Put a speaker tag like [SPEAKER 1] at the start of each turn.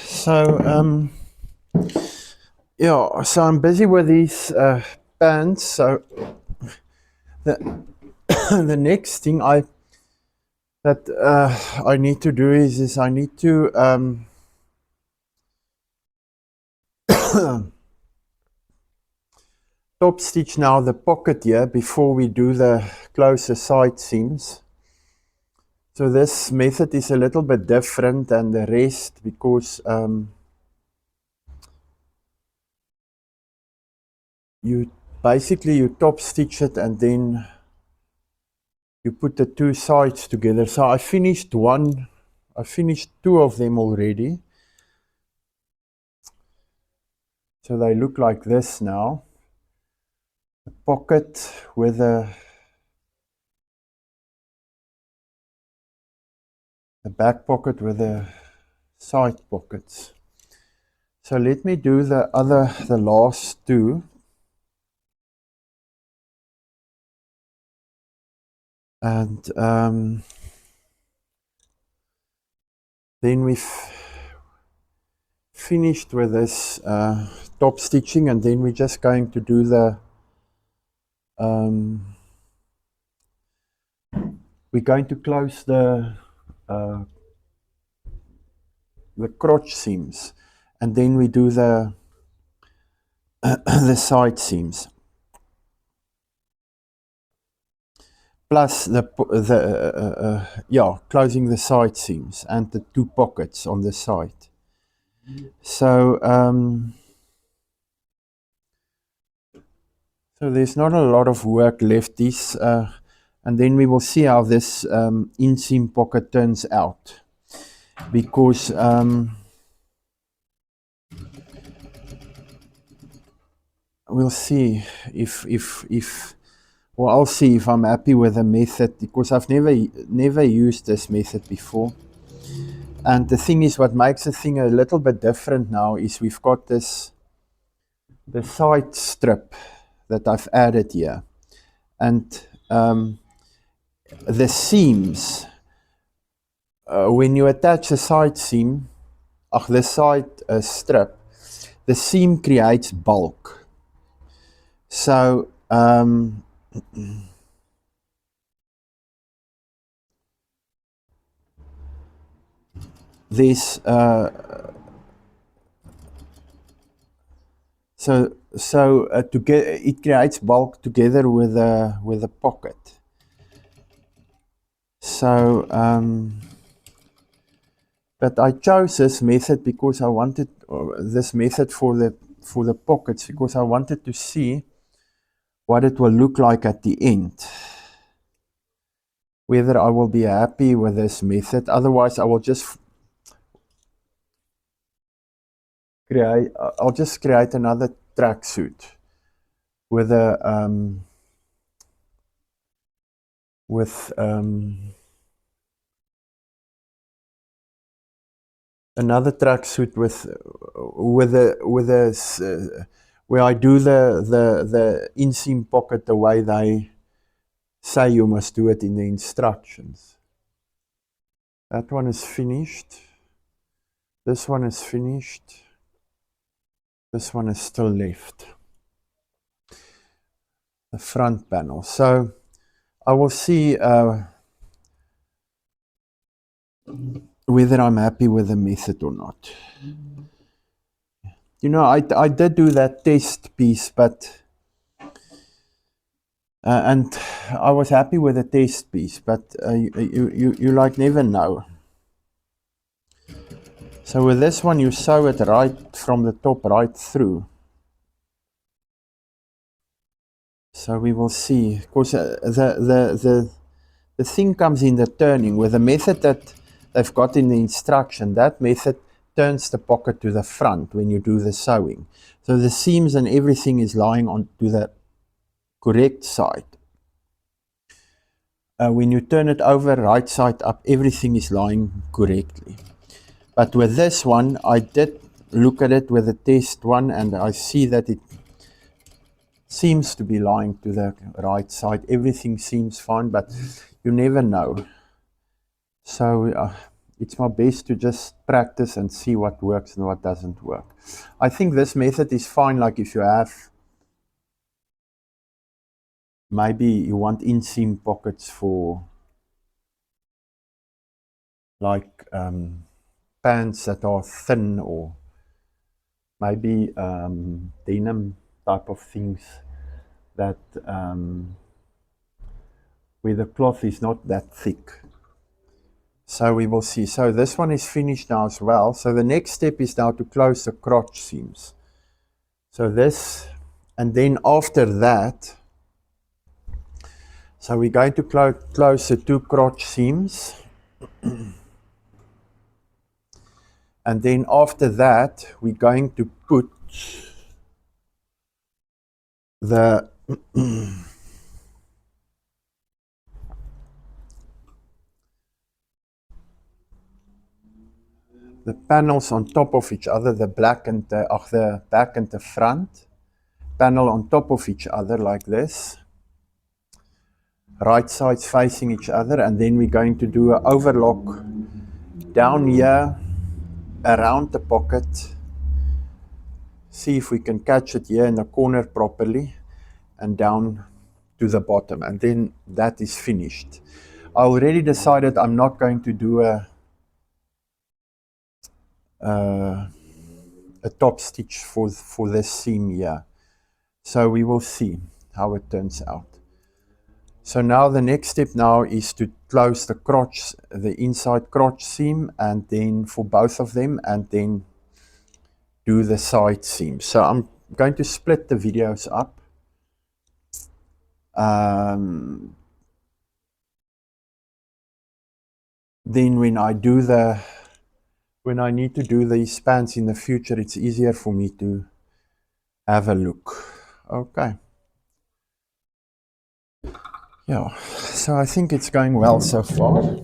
[SPEAKER 1] So yeah, so I'm busy with these pants. So the the next thing I need to do is I need to top stitch now the pocket here before we do the closer side seams. So this method is a little bit different than the rest because you top stitch it and then you put the two sides together. So I finished two of them already. So they look like this now. The pocket with the back pocket with the side pockets. So let me do the last two. And then we've finished with this top stitching, and then we're just going to do the we're going to close the crotch seams, and then we do the the side seams, plus closing the side seams and the two pockets on the side. So so there's not a lot of work left. And then we will see how this inseam pocket turns out, because we'll see I'll see if I'm happy with the method, because I've never used this method before. And the thing is, what makes the thing a little bit different now is we've got the side strip that I've added here, and the seams, when you attach the side seam, the side strip, the seam creates bulk. So there's it creates bulk together with the pocket. So but I chose this method because I wanted this method for the pockets, because I wanted to see what it will look like at the end, whether I will be happy with this method. Otherwise, I will just create another tracksuit with a another tracksuit with where I do the inseam pocket the way they say you must do it in the instructions. That one is finished. This one is finished. This one is still left. The front panel. So I will see whether I'm happy with the method or not. You know, I did do that test piece, but and I was happy with the test piece, but you like never know. So with this one, you sew it right from the top right through. So we will see. Of course, the thing comes in the turning. With the method that they've got in the instruction, that method turns the pocket to the front when you do the sewing. So the seams and everything is lying on to the correct side. When you turn it over right side up, everything is lying correctly. But with this one, I did look at it with the test one, and I see that it seems to be lying to the right side. Everything seems fine, but you never know. So it's my best to just practice and see what works and what doesn't work. I think this method is fine, like if you have, maybe you want inseam pockets for like pants that are thin, or maybe denim type of things that where the cloth is not that thick. So we will see. So this one is finished now as well. So the next step is now to close the crotch seams. So this, and then after that, so we're going to close the 2 crotch seams. And then after that, we're going to put the the panels on top of each other, the back and the front panel on top of each other like this, right sides facing each other, and then we're going to do an overlock down here around the pocket. See if we can catch it here in the corner properly, and down to the bottom, and then that is finished. I already decided I'm not going to do a top stitch for this seam here. So we will see how it turns out. So now the next step now is to close the crotch, the inside crotch seam, and then for both of them, and then do the side seam. So I'm going to split the videos up. Then when I need to do these pants in the future, it's easier for me to have a look. Okay. Yeah, so I think it's going well so far.